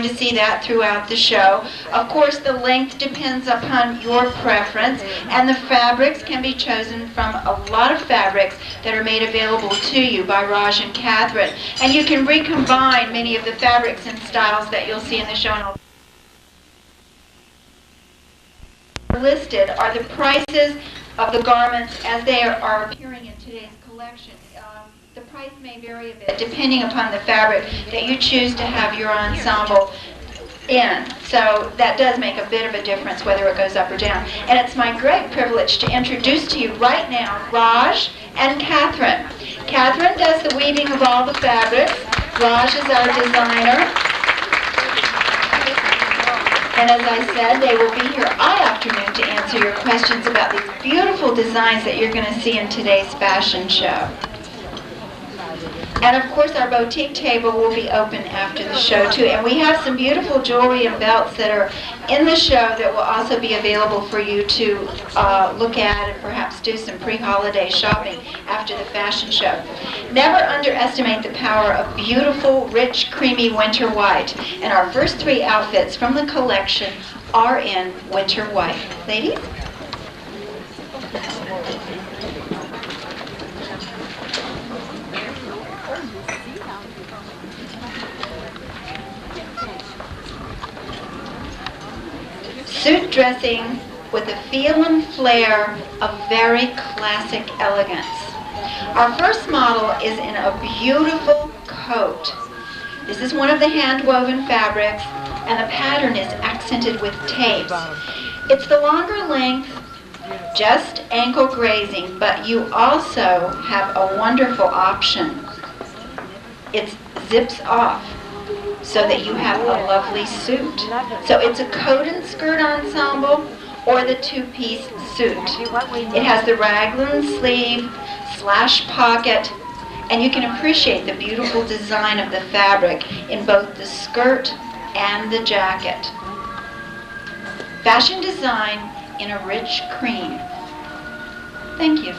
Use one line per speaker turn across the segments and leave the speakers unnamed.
going to see that throughout the show. Of course, the length depends upon your preference, and the fabrics can be chosen from a lot of fabrics that are made available to you by Raj and Catherine. And you can recombine many of the fabrics and styles that you'll see in the show. Listed are the prices of the garments as they are appearing in today's collection. The price may vary a bit depending upon the fabric that you choose to have your ensemble in. So that does make a bit of a difference whether it goes up or down. And it's my great privilege to introduce to you right now Raj and Catherine. Catherine does the weaving of all the fabrics. Raj is our designer. And as I said, they will be here all afternoon to answer your questions about these beautiful designs that you're going to see in today's fashion show. And of course, our boutique table will be open after the show too. And we have some beautiful jewelry and belts that are in the show that will also be available for you to look at and perhaps do some pre-holiday shopping after the fashion show. Never underestimate the power of beautiful, rich, creamy winter white. And our first three outfits from the collection are in winter white. Ladies? Suit dressing with a feel and flair of very classic elegance. Our first model is in a beautiful coat. This is one of the hand-woven fabrics, and the pattern is accented with tapes. It's the longer length, just ankle grazing, but you also have a wonderful option. It zips off, so that you have a lovely suit. So it's a coat and skirt ensemble or the two-piece suit. It has the raglan sleeve, slash pocket, and you can appreciate the beautiful design of the fabric in both the skirt and the jacket. Fashion design in a rich cream. Thank you.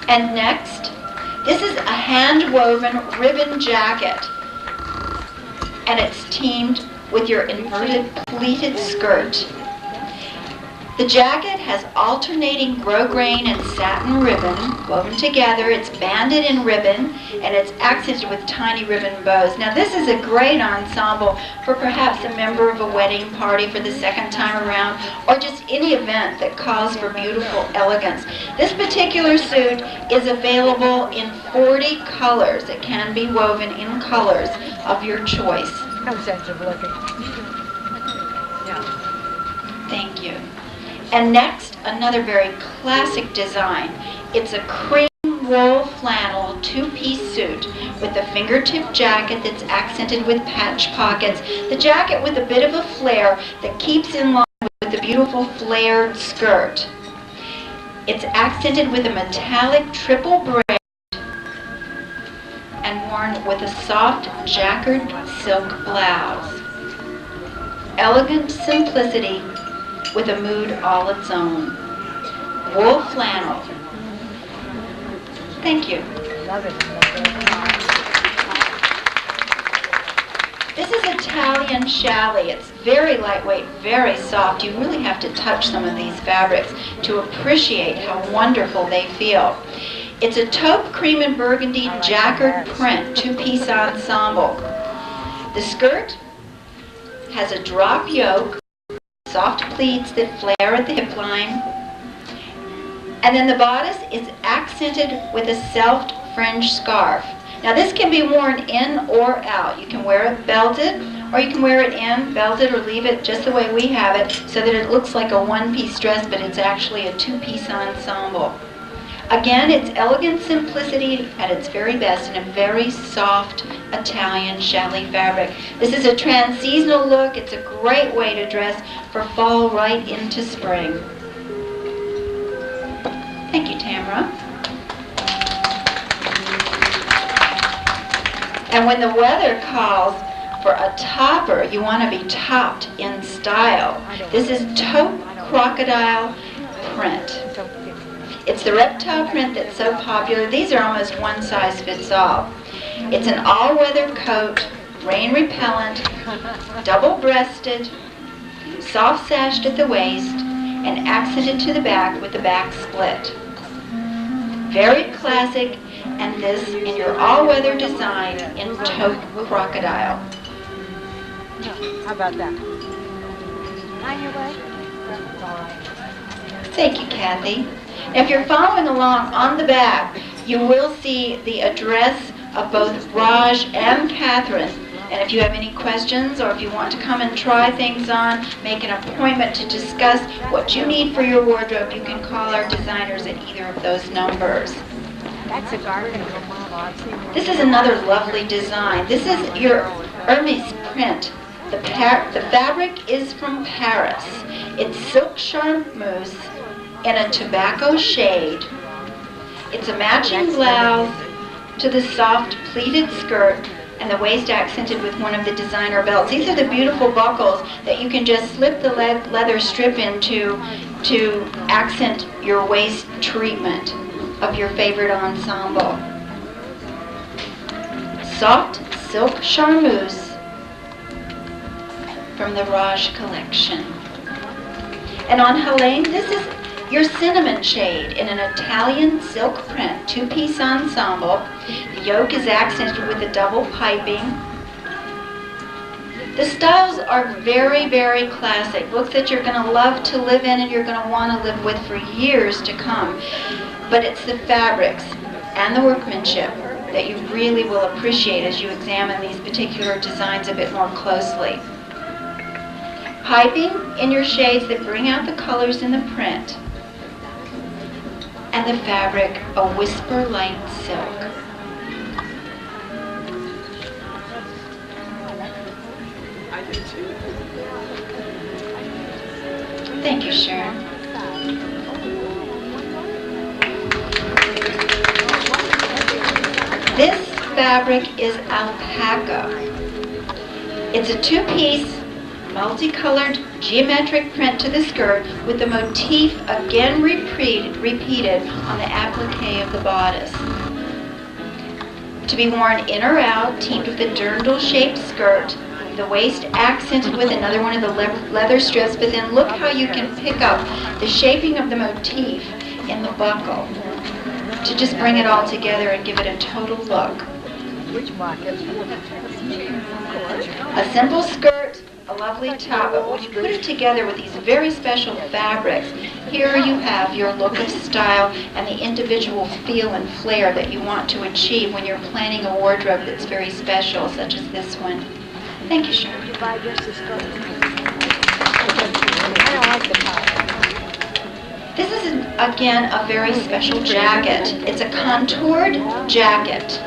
And next, this is a hand-woven ribbon jacket, and it's teamed with your inverted pleated skirt. The jacket has alternating grosgrain and satin ribbon woven together. It's banded in ribbon, and it's accented with tiny ribbon bows. Now this is a great ensemble for perhaps a member of a wedding party for the second time around, or just any event that calls for beautiful elegance. This particular suit is available in 40 colors. It can be woven in colors of your choice.
How sensitive looking.
Yeah. Thank you. And next, another very classic design. It's a cream wool flannel two-piece suit with a fingertip jacket that's accented with patch pockets. The jacket with a bit of a flare that keeps in line with the beautiful flared skirt. It's accented with a metallic triple braid and worn with a soft jacquard silk blouse. Elegant simplicity with a mood all its own. Wool flannel. Thank you.
Love it.
This is Italian challis. It's very lightweight, very soft. You really have to touch some of these fabrics to appreciate how wonderful they feel. It's a taupe cream and burgundy jacquard print two-piece ensemble. The skirt has a drop yoke, soft pleats that flare at the hip line, and then the bodice is accented with a selfed fringe scarf. Now this can be worn in or out. You can wear it belted, or you can wear it in, belted, or leave it just the way we have it so that it looks like a one-piece dress, but it's actually a two-piece ensemble. Again, it's elegant simplicity at its very best in a very soft Italian challis fabric. This is a trans-seasonal look. It's a great way to dress for fall right into spring. Thank you, Tamara. And when the weather calls for a topper, you want to be topped in style. This is taupe crocodile print. It's the reptile print that's so popular. These are almost one size fits all. It's an all-weather coat rain repellent, double-breasted, soft-sashed at the waist, and accented to the back with the back split. Very classic, and this in your all-weather design in taupe crocodile.
How about that? On your way?
Thank you, Kathy. If you're following along on the back, you will see the address of both Raj and Catherine. And if you have any questions or if you want to come and try things on, make an appointment to discuss what you need for your wardrobe, you can call our designers at either of those numbers.
That's a garden.
This is another lovely design. This is your Hermes print. The fabric is from Paris. It's silk charmeuse in a tobacco shade. It's a matching blouse to the soft pleated skirt, and the waist accented with one of the designer belts. These are the beautiful buckles that you can just slip the leather strip into to accent your waist treatment of your favorite ensemble. Soft silk charmeuse from the Raj collection. And on Helene, this is your cinnamon shade in an Italian silk print, two-piece ensemble. The yoke is accented with a double piping. The styles are very, very classic. Looks that you're going to love to live in and you're going to want to live with for years to come. But it's the fabrics and the workmanship that you really will appreciate as you examine these particular designs a bit more closely. Piping in your shades that bring out the colors in the print. And the fabric, a whisper light silk. Thank you, Sharon. This fabric is alpaca. It's a two-piece, multicolored geometric print to the skirt with the motif again repeated on the applique of the bodice. To be worn in or out, teamed with a dirndl-shaped skirt, the waist accented with another one of the leather strips, but then look how you can pick up the shaping of the motif in the buckle to just bring it all together and give it a total look.
Which market?
A simple skirt, a lovely top, but when you put it together with these very special fabrics, here you have your look of style and the individual feel and flair that you want to achieve when you're planning a wardrobe that's very special, such as this one. Thank you, Sharon.
I don't like the top.
This is, again, a very special jacket. It's a contoured jacket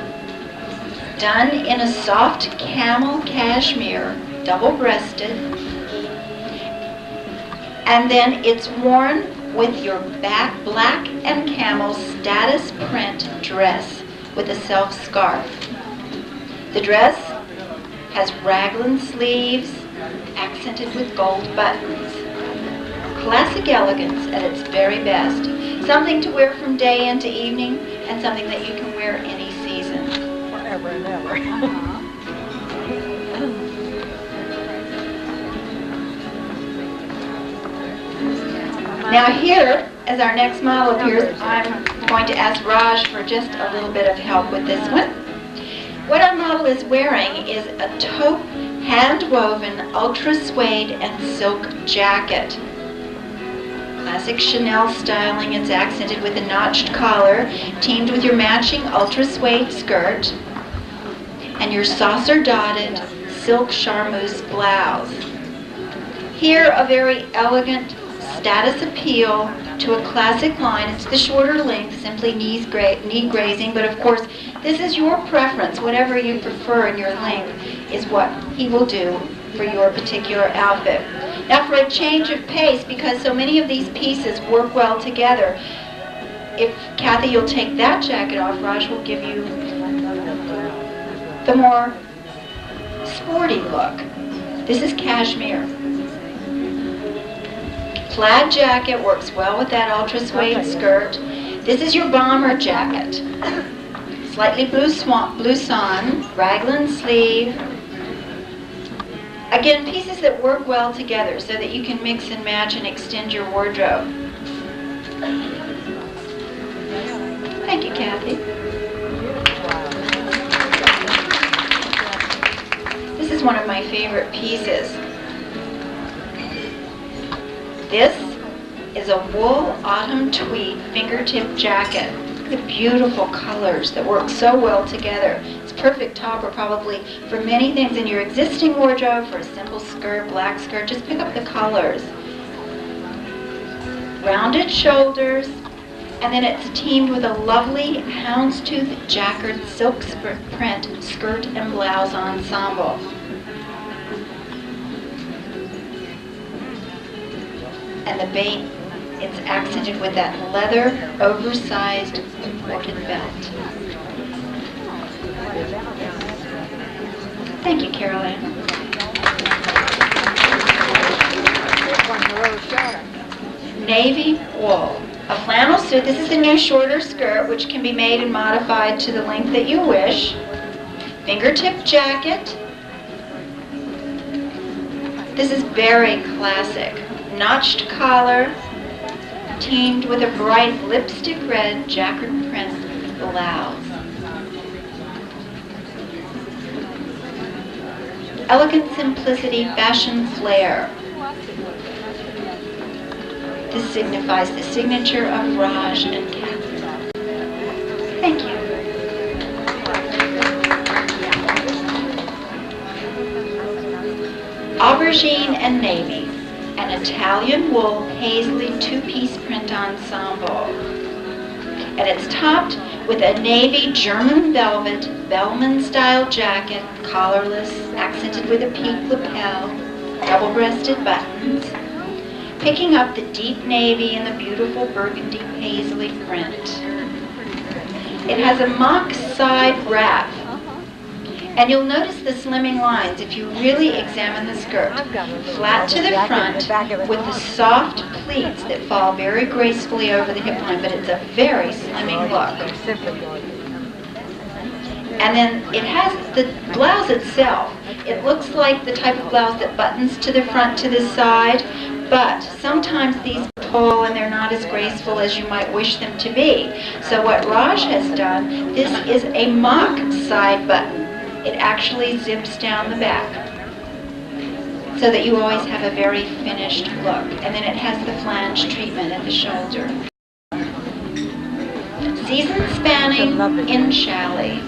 done in a soft camel cashmere, double-breasted, and then it's worn with your black and camel status print dress with a self scarf. The dress has raglan sleeves accented with gold buttons. Classic elegance at its very best. Something to wear from day into evening and something that you can wear any season.
Forever and ever.
Now here, as our next model appears, I'm going to ask Raj for just a little bit of help with this one. What our model is wearing is a taupe, hand-woven, ultra suede and silk jacket. Classic Chanel styling. It's accented with a notched collar, teamed with your matching ultra suede skirt, and your saucer-dotted silk charmeuse blouse. Here, a very elegant status appeal to a classic line. It's the shorter length, simply knee grazing, but of course, this is your preference. Whatever you prefer in your length is what he will do for your particular outfit. Now, for a change of pace, because so many of these pieces work well together, if Kathy, you'll take that jacket off, Raj will give you the more sporty look. This is cashmere. Plaid jacket works well with that ultra suede skirt. This is your bomber jacket. Slightly blouson, raglan sleeve, Again, pieces that work well together so that you can mix and match and extend your wardrobe. Thank you, Kathy. This is one of my favorite pieces. This is a wool autumn tweed fingertip jacket. Look at the beautiful colors that work so well together. It's a perfect topper probably for many things in your existing wardrobe, for a simple skirt, black skirt. Just pick up the colors. Rounded shoulders, and then it's teamed with a lovely houndstooth jacquard silk print skirt and blouse ensemble. And the bait, it's accented with that leather, oversized, imported belt. Thank you, Caroline. Navy wool. A flannel suit. This is a new shorter skirt, which can be made and modified to the length that you wish. Fingertip jacket. This is very classic. Notched collar, teamed with a bright lipstick red jacquard print blouse. Elegant simplicity, fashion flair. This signifies the signature of Raj and Catherine. Thank you. Aubergine and navy. An Italian wool paisley two-piece print ensemble. And it's topped with a navy German velvet Bellman-style jacket, collarless, accented with a peak lapel, double-breasted buttons, picking up the deep navy and the beautiful burgundy paisley print. It has a mock side wrap. And you'll notice the slimming lines if you really examine the skirt. Flat to the front with the soft pleats that fall very gracefully over the hip line, but it's a very slimming look. And then it has the blouse itself. It looks like the type of blouse that buttons to the front to the side, but sometimes these pull and they're not as graceful as you might wish them to be. So what Raj has done, this is a mock side button. It actually zips down the back so that you always have a very finished look. And then it has the flange treatment at the shoulder. Season spanning in challis,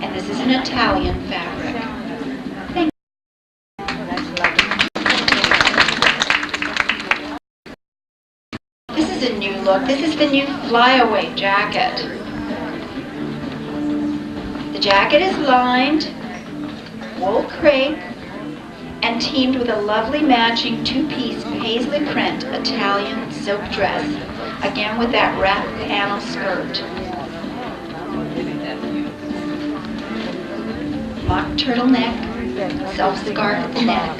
and this is an Italian fabric. Thank you. This is a new look. This is the new flyaway jacket. The jacket is lined wool crepe and teamed with a lovely matching two-piece paisley print Italian silk dress, again with that wrap panel skirt. Mock turtleneck, self-scarf at the neck.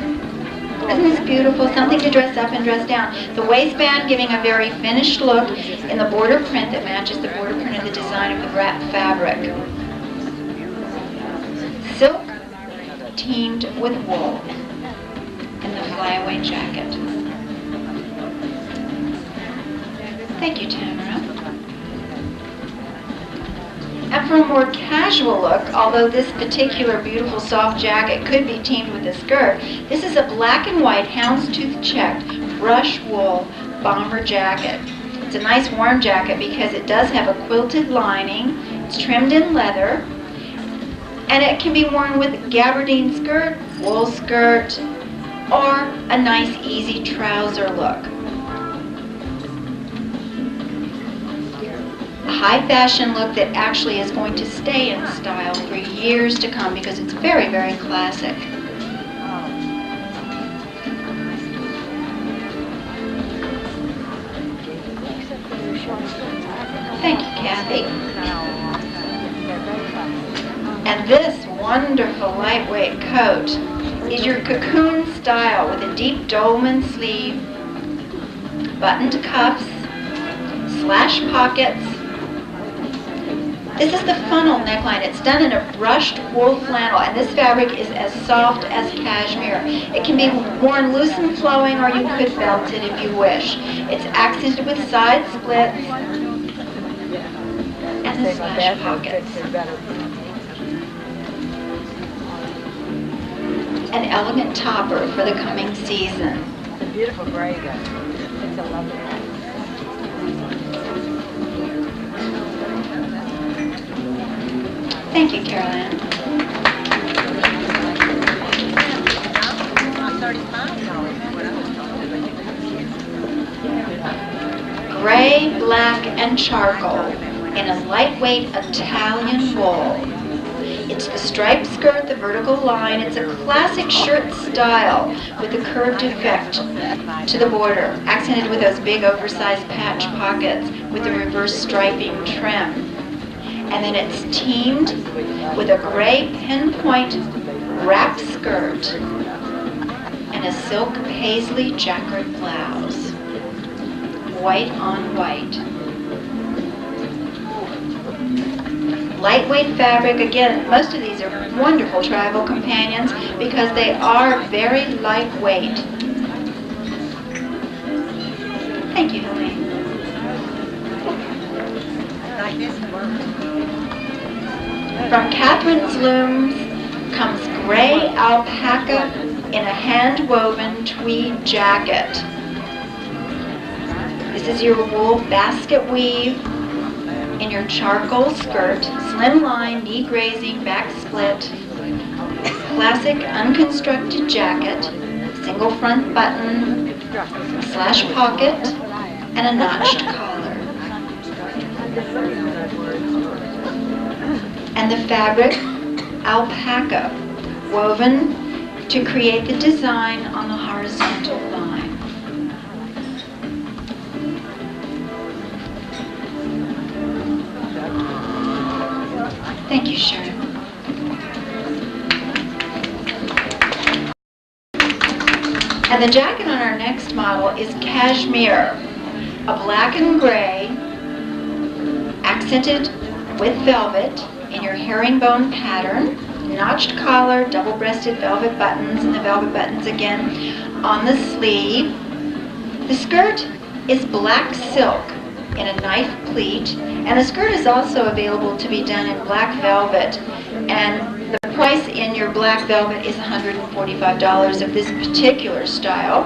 Isn't this beautiful? Something to dress up and dress down. The waistband giving a very finished look in the border print that matches the border print of the design of the wrap fabric. Silk teamed with wool in the flyaway jacket. Thank you, Tamara. And for a more casual look, although this particular beautiful soft jacket could be teamed with a skirt, this is a black and white houndstooth checked brush wool bomber jacket. It's a nice warm jacket because it does have a quilted lining, it's trimmed in leather, and it can be worn with gabardine skirt, wool skirt, or a nice easy trouser look. A high fashion look that actually is going to stay in style for years to come because it's very, very classic. Thank you, Kathy. And this wonderful lightweight coat is your cocoon style with a deep dolman sleeve, buttoned cuffs, slash pockets. This is the funnel neckline. It's done in a brushed wool flannel, and this fabric is as soft as cashmere. It can be worn loose and flowing, or you could belt it if you wish. It's accented with side splits and the slash pockets. An elegant topper for the coming season.
It's a beautiful gray though. It's a lovely one.
Thank you, Carolyn. Gray, black, and charcoal in a lightweight Italian wool. It's the striped skirt, the vertical line. It's a classic shirt style with a curved effect to the border, accented with those big oversized patch pockets with the reverse striping trim. And then it's teamed with a gray pinpoint wrap skirt and a silk paisley jacquard blouse. White on white. Lightweight fabric. Again, most of these are wonderful travel companions because they are very lightweight. Thank you, Helene. From Catherine's Looms comes gray alpaca in a hand-woven tweed jacket. This is your wool basket weave in your charcoal skirt, slim line, knee grazing, back split, classic unconstructed jacket, single front button, slash pocket, and a notched collar. And the fabric, alpaca, woven to create the design on the horizontal line. Thank you, Sharon. And the jacket on our next model is cashmere, a black and gray, accented with velvet in your herringbone pattern, notched collar, double-breasted velvet buttons, and the velvet buttons again on the sleeve. The skirt is black silk in a knife pleat, and the skirt is also available to be done in black velvet, and the price in your black velvet is $145 of this particular style,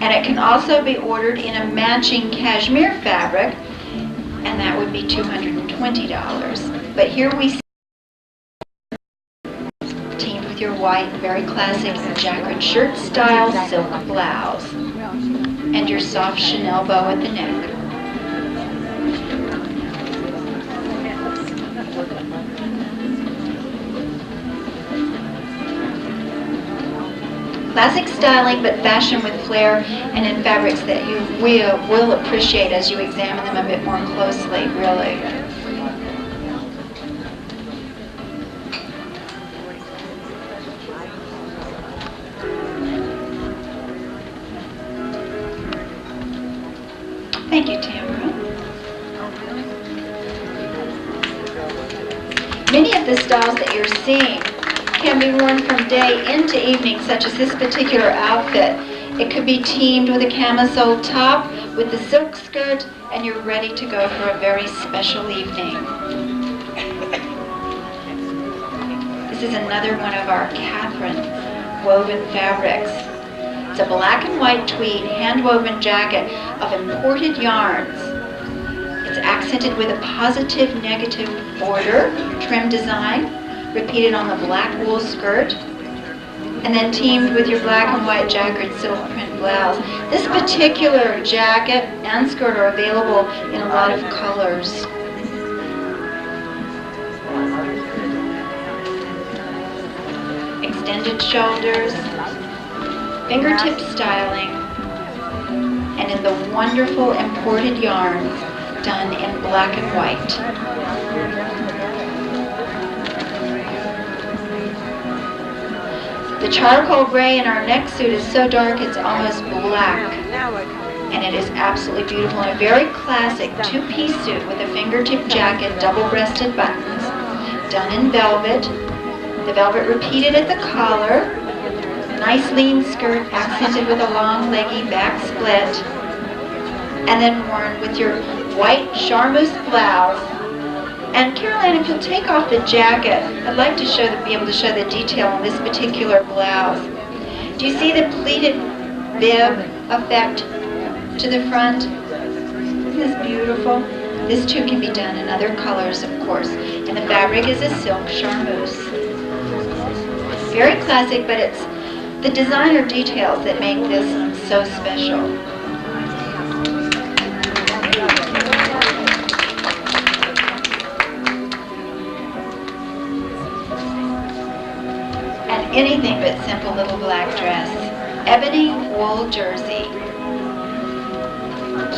and it can also be ordered in a matching cashmere fabric, and that would be $220. But here we see teamed with your white, very classic jacquard shirt style silk blouse and your soft Chanel bow at the neck. Classic styling, but fashion with flair and in fabrics that you will appreciate as you examine them a bit more closely, really. Thank you, Tamara. Many of the styles that you're seeing can be worn from day into evening, such as this particular outfit. It could be teamed with a camisole top, with the silk skirt, and you're ready to go for a very special evening. This is another one of our Catherine woven fabrics. It's a black and white tweed hand-woven jacket of imported yarns. It's accented with a positive negative border trim design, repeated on the black wool skirt, and then teamed with your black and white jacquard silk print blouse. This particular jacket and skirt are available in a lot of colors. Extended shoulders, fingertip styling, and in the wonderful imported yarns done in black and white. The charcoal gray in our neck suit is so dark it's almost black. and it is absolutely beautiful. And a very classic two-piece suit with a fingertip jacket, double-breasted buttons, done in velvet. The velvet repeated at the collar. Nice lean skirt accented with a long leggy back split, and then worn with your white charmeuse blouse. And Caroline, if you'll take off the jacket, I'd like to be able to show the detail on this particular blouse. Do you see the pleated bib effect to the front? Isn't this beautiful? This too can be done in other colors, of course. And the fabric is a silk charmeuse. Very classic, but it's the designer details that make this so special. Anything but simple little black dress. Ebony wool jersey.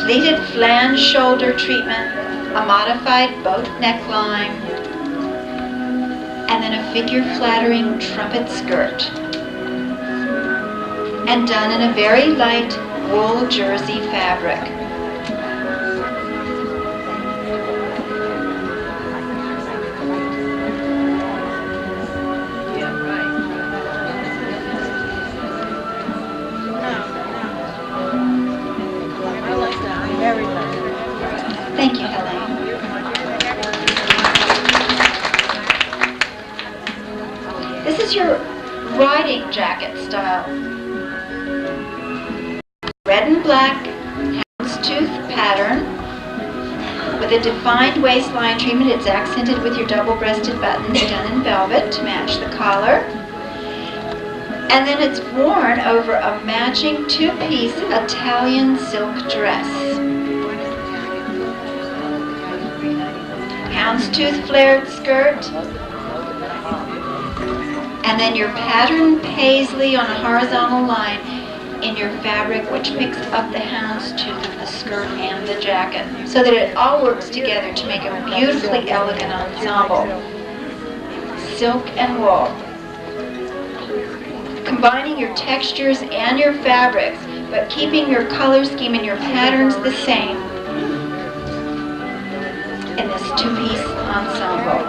Pleated flange shoulder treatment, a modified boat neckline, and then a figure-flattering trumpet skirt. And done in a very light wool jersey fabric. Thank you, Helene. This is your riding jacket style. Red and black houndstooth pattern with a defined waistline treatment. It's accented with your double-breasted buttons done in velvet to match the collar. And then it's worn over a matching two-piece Italian silk dress. Houndstooth flared skirt, and then your pattern paisley on a horizontal line in your fabric, which picks up the houndstooth of the skirt and the jacket, so that it all works together to make a beautifully elegant ensemble. Silk and wool. Combining your textures and your fabrics, but keeping your color scheme and your patterns the same in this two-piece ensemble.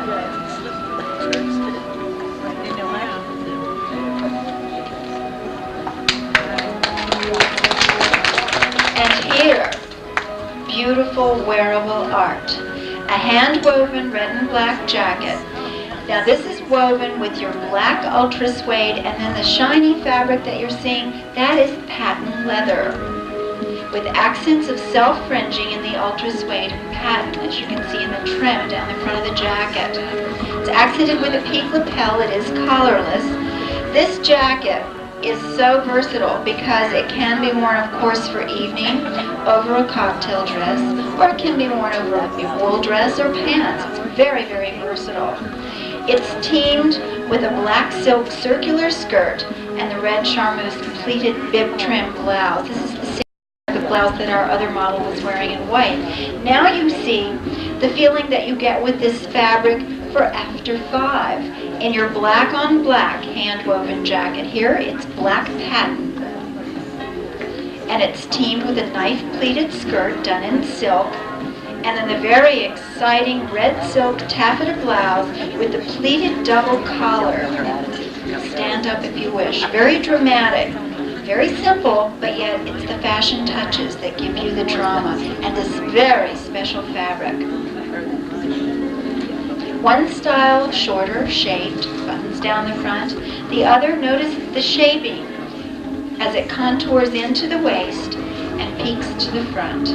And here, beautiful wearable art. A hand-woven red and black jacket. Now this is woven with your black ultra suede, and then the shiny fabric that you're seeing, that is patent leather, with accents of self-fringing in the ultra suede pattern, as you can see in the trim down the front of the jacket. It's accented with a peak lapel. It is collarless. This jacket is so versatile because it can be worn, of course, for evening over a cocktail dress, or it can be worn over a wool dress or pants. It's very, very versatile. It's teamed with a black silk circular skirt and the red charmeuse pleated bib trim blouse. This is the same blouse that our other model was wearing in white. Now you see the feeling that you get with this fabric for after 5 in your black on black hand-woven jacket. Here it's black patent, and it's teamed with a knife pleated skirt done in silk, and then the very exciting red silk taffeta blouse with the pleated double collar. Stand up if you wish. Very dramatic. Very simple, but yet it's the fashion touches that give you the drama and this very special fabric. One style, shorter, shaped, buttons down the front. The other, notice the shaping as it contours into the waist and peaks to the front.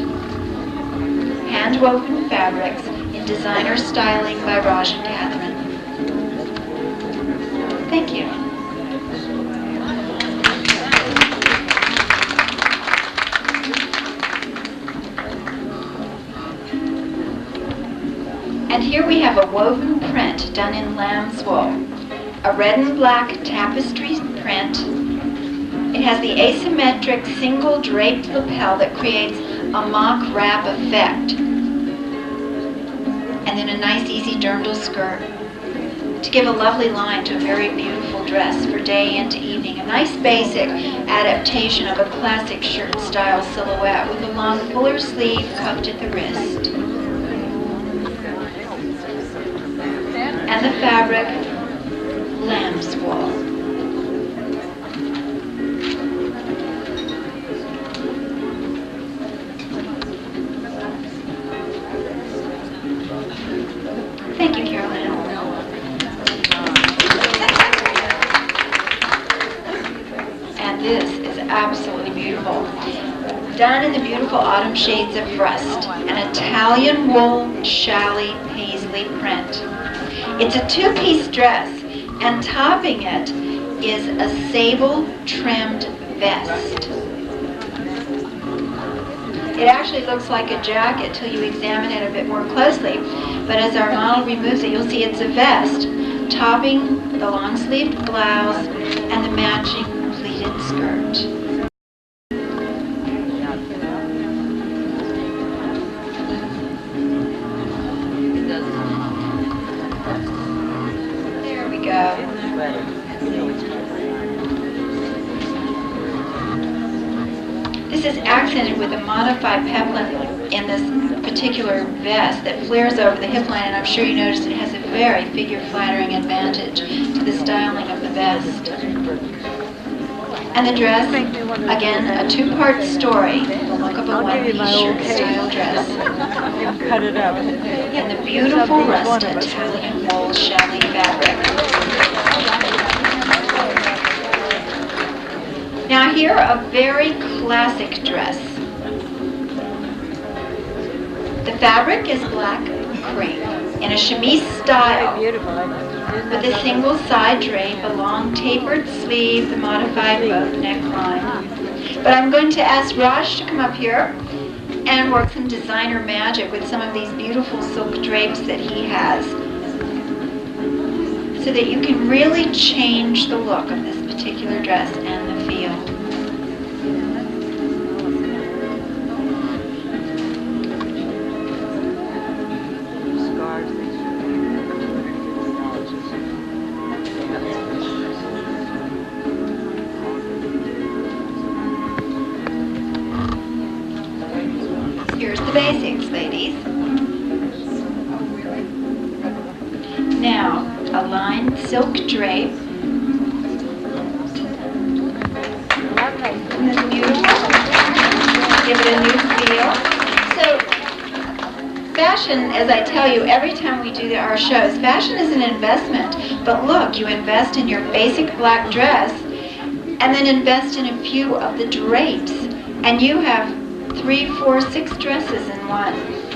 Hand-woven fabrics in designer styling by Raj and Catherine. Thank you. And here we have a woven print done in lamb's wool. A red and black tapestry print. It has the asymmetric single draped lapel that creates a mock wrap effect. And then a nice easy dirndl skirt. to give a lovely line to a very beautiful dress for day into evening. A nice basic adaptation of a classic shirt style silhouette with a long fuller sleeve cuffed at the wrist. And the fabric, lamb's wool. Thank you, Carolyn. And this is absolutely beautiful. Done in the beautiful autumn shades of rust, an Italian wool challis paisley print. It's a two-piece dress, and topping it is a sable trimmed vest. It actually looks like a jacket till you examine it a bit more closely, but as our model removes it, you'll see it's a vest, topping the long-sleeved blouse and the matching pleated skirt. There we go. This is accented with a modified peplum in this particular vest that flares over the hip line, and I'm sure you noticed it has a very figure-flattering advantage to the styling of the vest. And the dress, again, a two-part story, the look of a one-piece shirt-style dress.
Cut it up.
In the beautiful rusted Italian wool challis fabric. Now here, a very classic dress. The fabric is black crepe in a chemise style with a single side drape, a long tapered sleeve, the modified boat neckline. But I'm going to ask Raj to come up here and work some designer magic with some of these beautiful silk drapes that he has, so that you can really change the look of this particular dress and the feel. Here's the basics, ladies. Now, a lined silk drape. Isn't this beautiful? Give it a new feel. So, fashion, as I tell you every time we do our shows, fashion is an investment. But look, you invest in your basic black dress and then invest in a few of the drapes, and you have 3, 4, 6 dresses in one.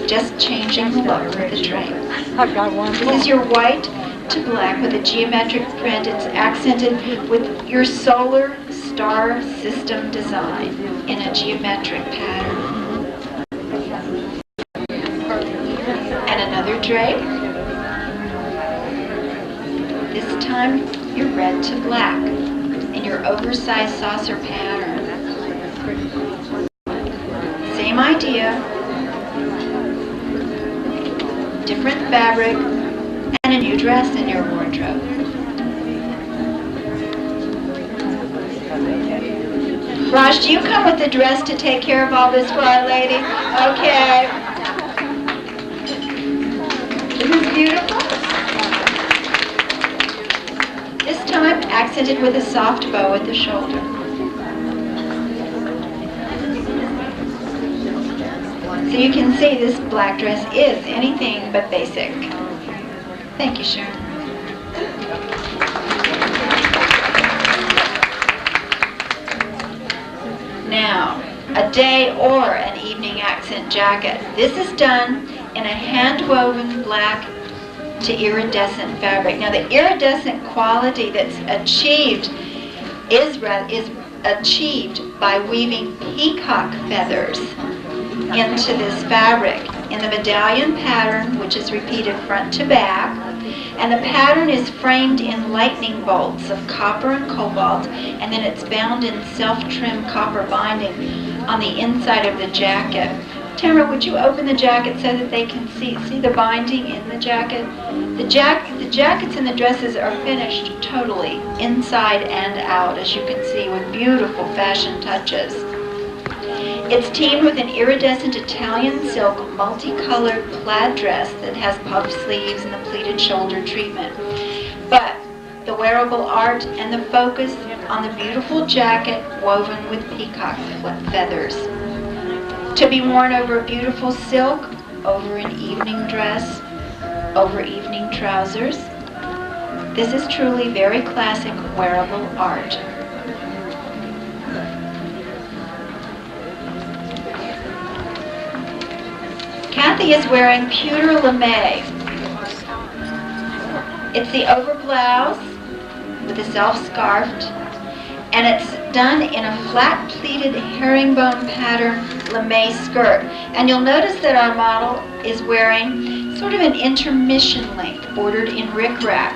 Just changing the look of the drape.
I've got one.
This is your white to black with a geometric print. It's accented with your solar star system design in a geometric pattern. And another drape. This time you're red to black in your oversized saucer pattern. Same idea, different fabric, and a new dress in your wardrobe. Raj, do you come with the dress to take care of all this for our lady? Okay. Isn't this beautiful? This time accented with a soft bow at the shoulder. So you can see this black dress is anything but basic. Thank you, Sharon. Now, a day or an evening accent jacket. This is done in a hand-woven black to iridescent fabric. Now, the iridescent quality that's achieved is achieved by weaving peacock feathers into this fabric in the medallion pattern, which is repeated front to back, and the pattern is framed in lightning bolts of copper and cobalt, and then it's bound in self-trim copper binding on the inside of the jacket Tamara, would you open the jacket so that they can see the binding in the jacket? The jackets and the dresses are finished totally, inside and out, as you can see, with beautiful fashion touches. It's teamed with an iridescent Italian silk multicolored plaid dress that has puff sleeves and the pleated shoulder treatment. But the wearable art and the focus on the beautiful jacket woven with peacock feathers. To be worn over beautiful silk, over an evening dress, over evening trousers. This is truly very classic wearable art. Kathy is wearing pewter lame. It's the over blouse with a self-scarfed, and it's done in a flat pleated herringbone pattern lame skirt. And you'll notice that our model is wearing sort of an intermission length bordered in rickrack.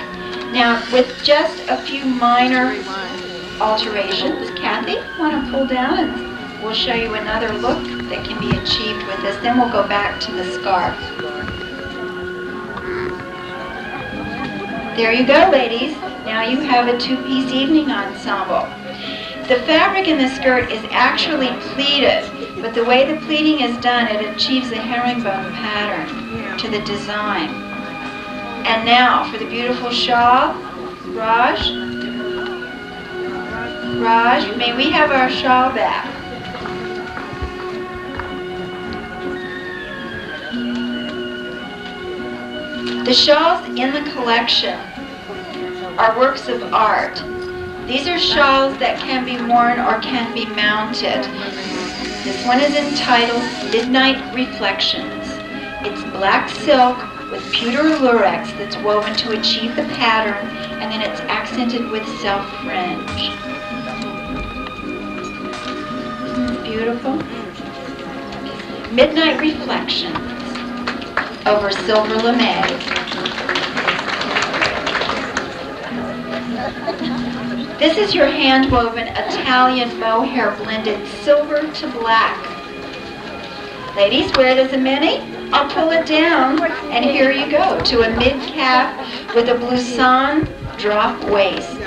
Now, with just a few minor alterations, Kathy, want to pull down and we'll show you another look that can be achieved with this. Then we'll go back to the scarf. There you go, ladies. Now you have a two-piece evening ensemble. The fabric in the skirt is actually pleated, but the way the pleating is done, it achieves a herringbone pattern to the design. And now for the beautiful shawl. Raj, may we have our shawl back? The shawls in the collection are works of art. These are shawls that can be worn or can be mounted. This one is entitled Midnight Reflections. It's black silk with pewter lurex that's woven to achieve the pattern, and then it's accented with self fringe. Isn't it beautiful? Midnight Reflections over silver lame. This is your hand-woven Italian mohair blended silver to black. Ladies, wear it as a mini. I'll pull it down, and here you go, to a mid-calf with a blouson drop waist.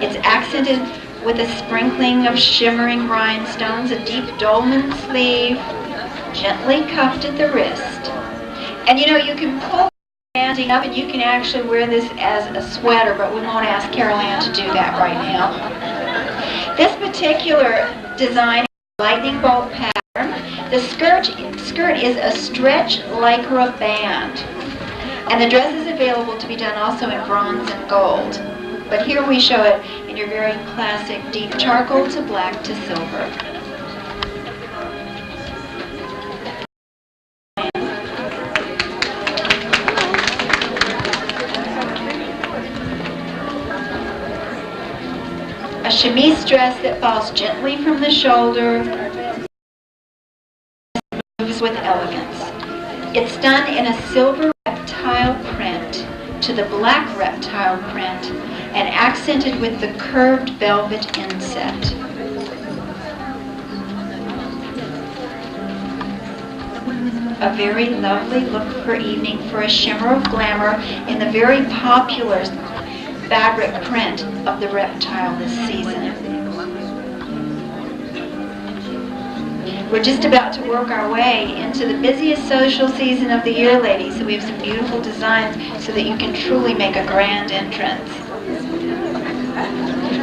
It's accented with a sprinkling of shimmering rhinestones, a deep dolman sleeve, gently cuffed at the wrist. And you know, you can pull standing up and you can actually wear this as a sweater, but we won't ask Carol Ann to do that right now. This particular design is a lightning bolt pattern. The skirt is a stretch lycra band, and the dress is available to be done also in bronze and gold. But here we show it in your very classic deep charcoal to black to silver. A chemise dress that falls gently from the shoulder, moves with elegance. It's done in a silver reptile print to the black reptile print and accented with the curved velvet inset. A very lovely look for evening for a shimmer of glamour in the very popular fabric print of the reptile this season. We're just about to work our way into the busiest social season of the year, ladies, so we have some beautiful designs so that you can truly make a grand entrance.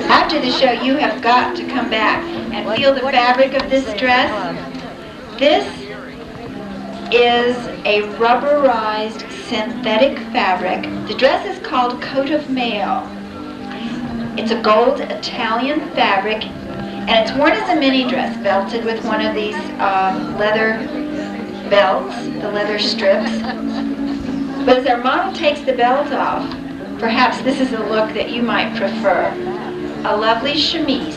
After the show, you have got to come back and feel the fabric of this dress. This is a rubberized synthetic fabric. The dress is called Coat of Mail. It's a gold Italian fabric, and it's worn as a mini dress, belted with one of these leather belts, the leather strips. But as our model takes the belt off, perhaps this is a look that you might prefer. A lovely chemise,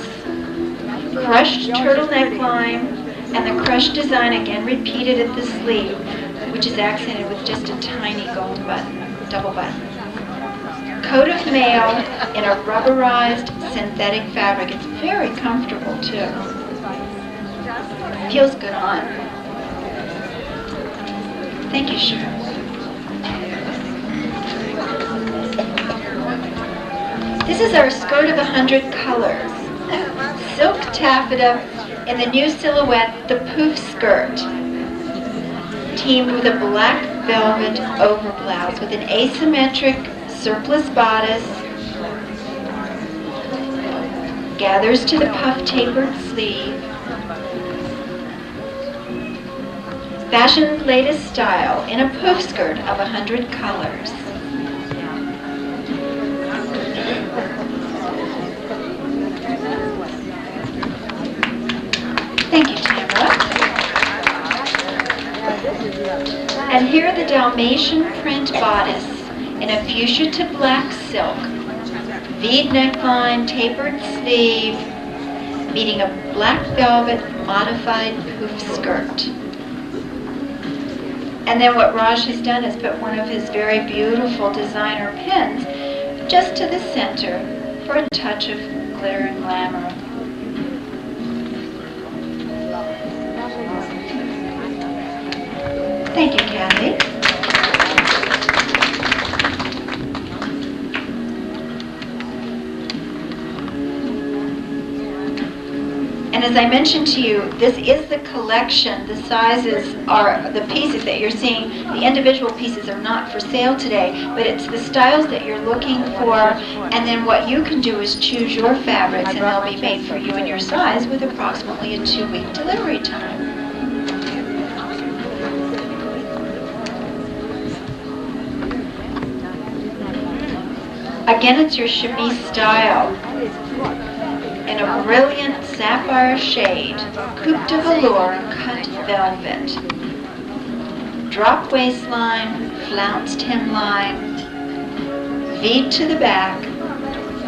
crushed turtleneck line, and the crushed design again repeated at the sleeve, which is accented with just a tiny gold button, double button. Coat of mail in a rubberized synthetic fabric. It's very comfortable too. Feels good on. Thank you, Cheryl. This is our skirt of 100 colors. Silk taffeta in the new silhouette, the poof skirt, teamed with a black velvet overblouse with an asymmetric surplus bodice, gathers to the puff tapered sleeve. Fashion's latest style in a poof skirt of 100 colors. Thank you, Tamara. And here the Dalmatian print bodice in a fuchsia to black silk, V neckline, tapered sleeve, meeting a black velvet modified poof skirt. And then what Raj has done is put one of his very beautiful designer pins just to the center for a touch of glitter and glamour. Thank you, Kathy. And as I mentioned to you, this is the collection. The sizes are the pieces that you're seeing. The individual pieces are not for sale today, but it's the styles that you're looking for. And then what you can do is choose your fabrics, and they'll be made for you in your size with approximately a 2-week delivery time. Again, it's your chemise style in a brilliant sapphire shade, coupe de velour cut velvet, drop waistline, flounced hemline, V to the back,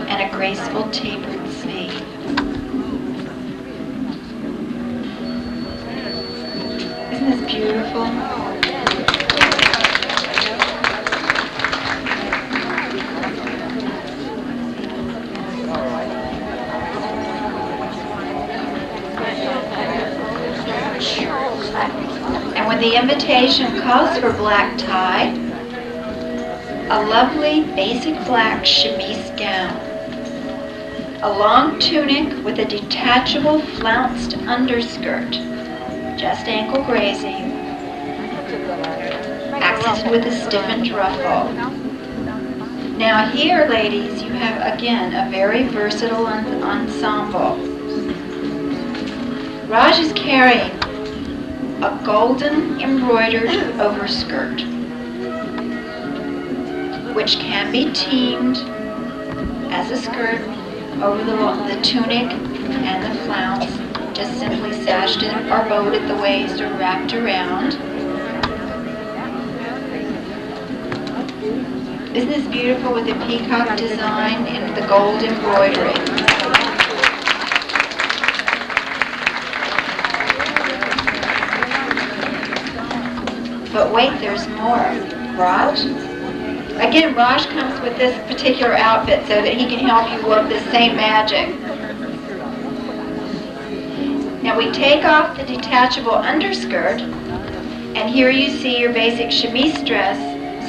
and a graceful tapered sleeve. Isn't this beautiful? And when the invitation calls for black tie, a lovely basic black chemise gown, a long tunic with a detachable flounced underskirt, just ankle grazing, accented with a stiffened ruffle. Now here, ladies, you have again a very versatile ensemble. Raj is carrying a golden embroidered overskirt, which can be teamed as a skirt over the tunic and the flounce, just simply sashed or bowed at the waist or wrapped around. Isn't this beautiful with the peacock design and the gold embroidery? But wait, there's more. Raj? Again, Raj comes with this particular outfit so that he can help you work this same magic. Now we take off the detachable underskirt, and here you see your basic chemise dress.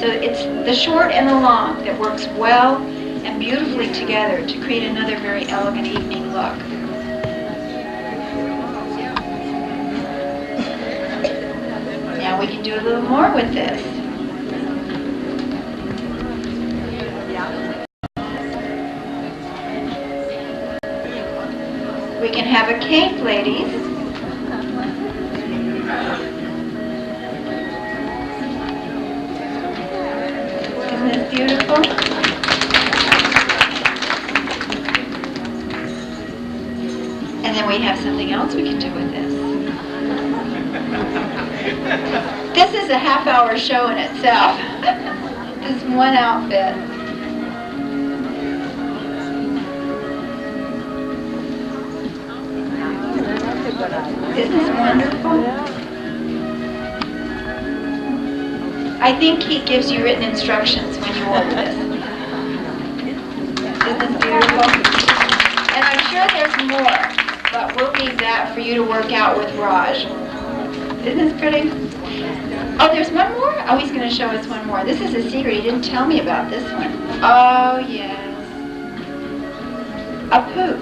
So it's the short and the long that works well and beautifully together to create another very elegant evening look. Now we can do a little more with this. We can have a cape, ladies. Isn't this beautiful? And then we have something else we can do with this. This is a half-hour show in itself. This one outfit. Isn't this wonderful? I think he gives you written instructions when you order this. Isn't this beautiful? And I'm sure there's more, but we'll leave that for you to work out with Raj. Isn't this pretty? Oh, there's one more? Oh, he's going to show us one more. This is a secret. He didn't tell me about this one. Oh, yes. A poof.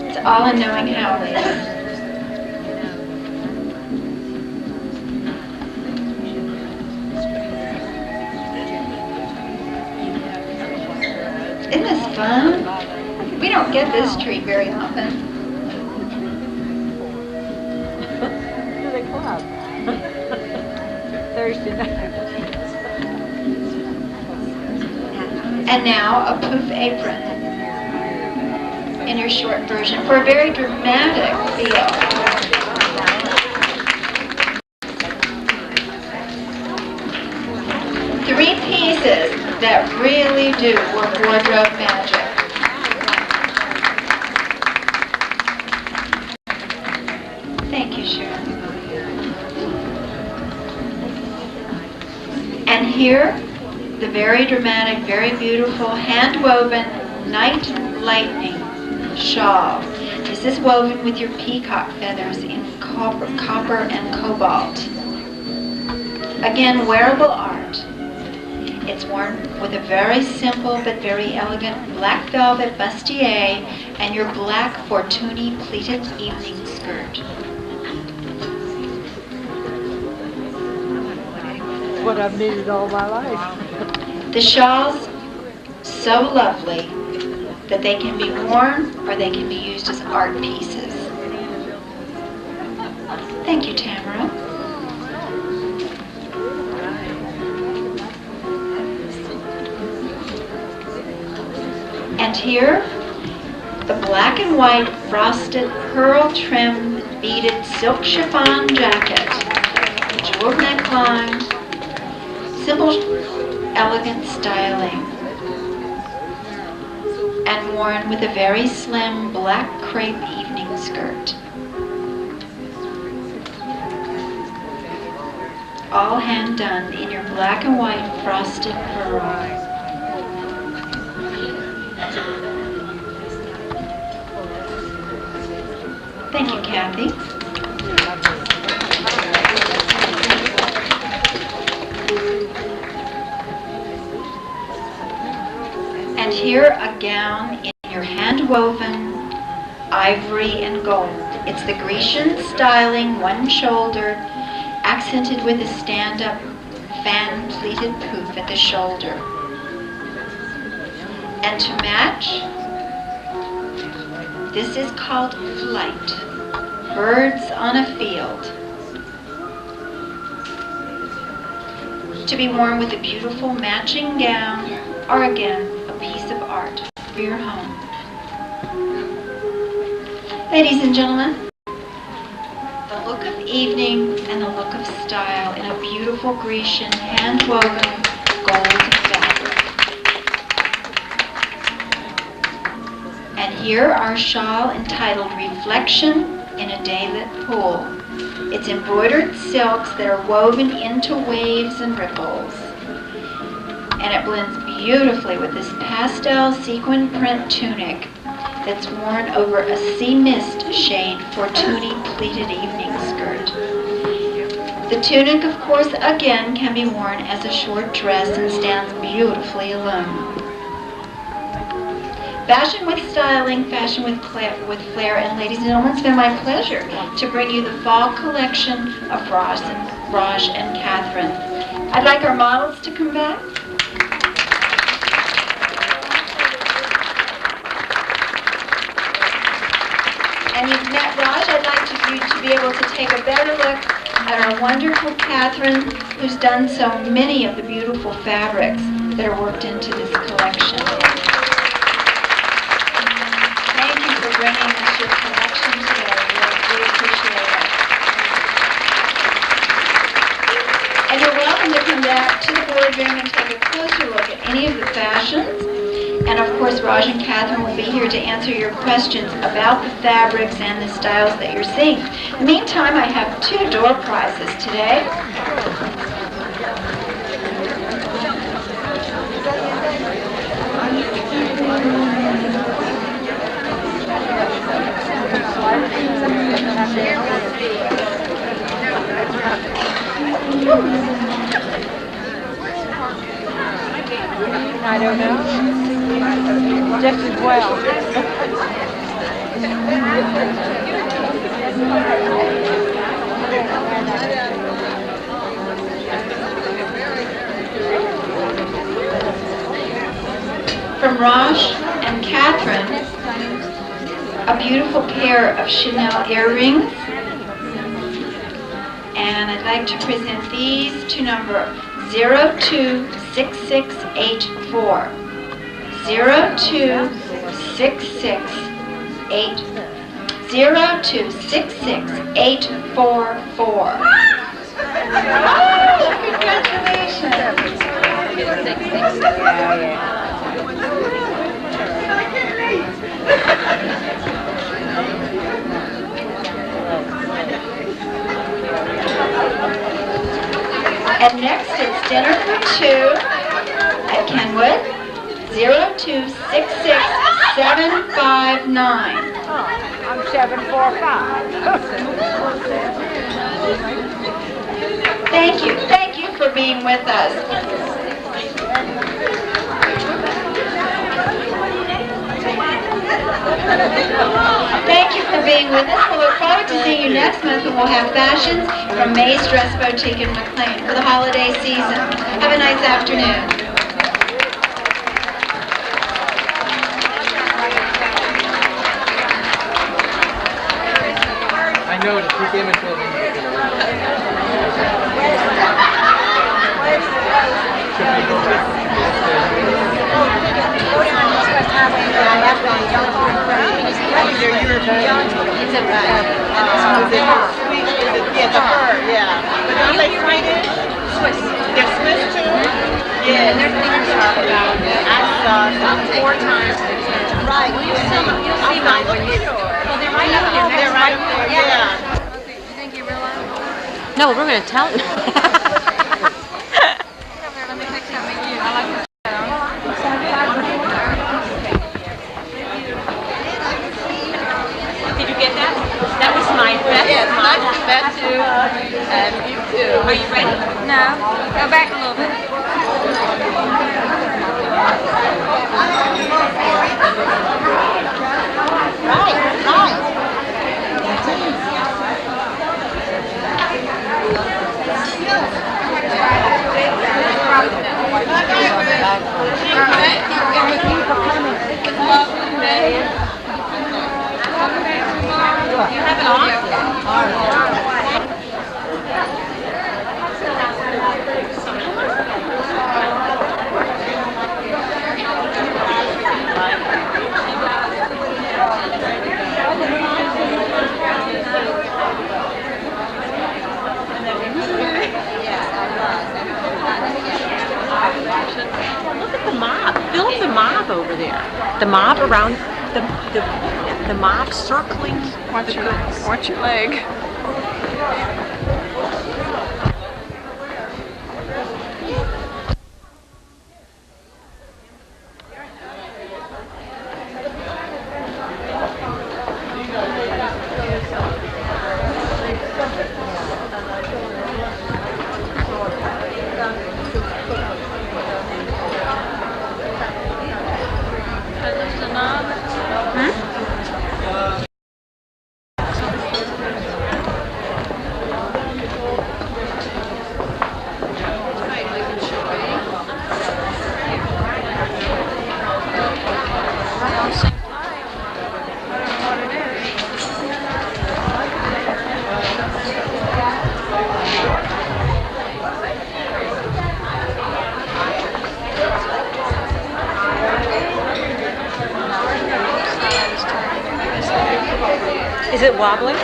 It's all in knowing how it is. Isn't this fun? We don't get this treat very often.
Do they club? Thursday night.
And now a poof apron in your short version for a very dramatic feel. Three pieces that really do work wardrobe magic. Thank you, Sharon. And here, the very dramatic, very beautiful, hand-woven Night Lightning shawl. This is woven with your peacock feathers in copper and cobalt. Again, wearable art. It's worn with a very simple but very elegant black velvet bustier and your black Fortuny pleated evening skirt.
What I've needed all my life.
The shawls, so lovely that they can be worn or they can be used as art pieces. Thank you, Tamara. And here, the black and white frosted pearl trimmed beaded silk chiffon jacket, jeweled neckline, simple, elegant styling, and worn with a very slim black crepe evening skirt. All hand done in your black and white frosted pearl. Thank you, Kathy. And here a gown in your hand-woven ivory and gold. It's the Grecian styling, one-shouldered, accented with a stand-up fan-pleated poof at the shoulder. And to match, this is called Flight, birds on a field. To be worn with a beautiful matching gown, or again, a piece of art for your home. Ladies and gentlemen, the look of evening and the look of style in a beautiful Grecian hand-woven gold fabric. And here our shawl entitled Reflection in a Daylit Pool. It's embroidered silks that are woven into waves and ripples. And it blends beautifully with this pastel sequin print tunic that's worn over a sea mist shade Fortuny pleated evening skirt. The tunic, of course, again can be worn as a short dress and stands beautifully alone. Fashion with styling, fashion with flair, and ladies and gentlemen, it's been my pleasure to bring you the fall collection of Raj and Catherine. I'd like our models to come back. And you've met Raj. I'd like you to be able to take a better look at our wonderful Catherine, who's done so many of the beautiful fabrics that are worked into this collection. Thank you for bringing us your collection today. We appreciate it. And you're welcome to come back to the boardroom and take a closer look at any of the fashions. And of course, Raj and Catherine will be here to answer your questions about the fabrics and the styles that you're seeing. In the meantime, I have 2 door prizes today.
I don't know. Just as well.
From Rosh and Catherine, a beautiful pair of Chanel earrings. And I'd like to present these to number 026684. 0266844. Congratulations! And next it's dinner for two at Kenwood, 0266759.
I'm 745.
Thank you. Thank you for being with us. Thank you for being with us. We'll look forward to seeing you next month when we'll have fashions from May's Dress Boutique in McLean for the holiday season. Have a nice afternoon.
I noticed he came and told me.
Yeah, the fur, yeah. But don't they Swedish? Swiss. They're Swiss too? Yeah. And their fingers are about, I saw some 4 times. Right. You'll see mine when you... Well, they're right up there. They're right up there, yeah.
You think you realize?
No, we're going to tell you.
Let me pick something cute. I like this.
Did you get that? That was my best.
Yes, nice to meet you. And you too.
Are you ready?
No. Go back a little bit.
You have it on? Look at the mob. Film the mob over there. The mob around the mob circling.
Watch your leg.
Is it wobbling?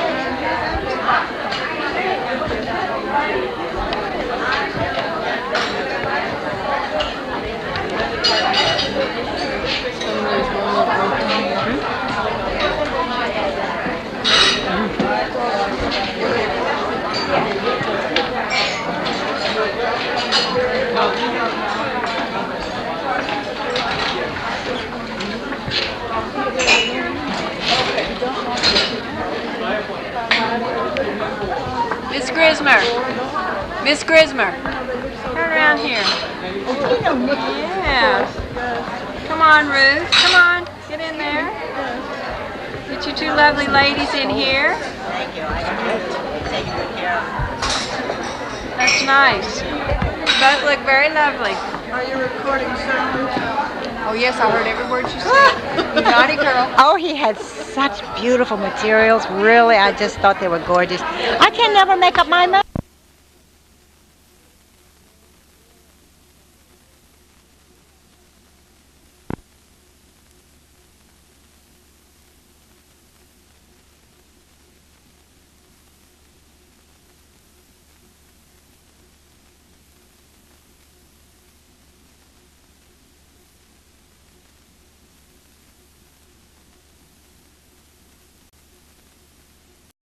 I have one.
Grismer. Miss Grismer. Turn around here. Yes. Come on, Ruth. Come on. Get in there. Get you two lovely ladies in here.
Thank you. I can take good care of.
That's nice. You both look very lovely.
Are you recording sound?
Oh, yes, I heard every word you said. You naughty girl.
Oh, he had such beautiful materials. Really, I just thought they were gorgeous. I can never make up my mind.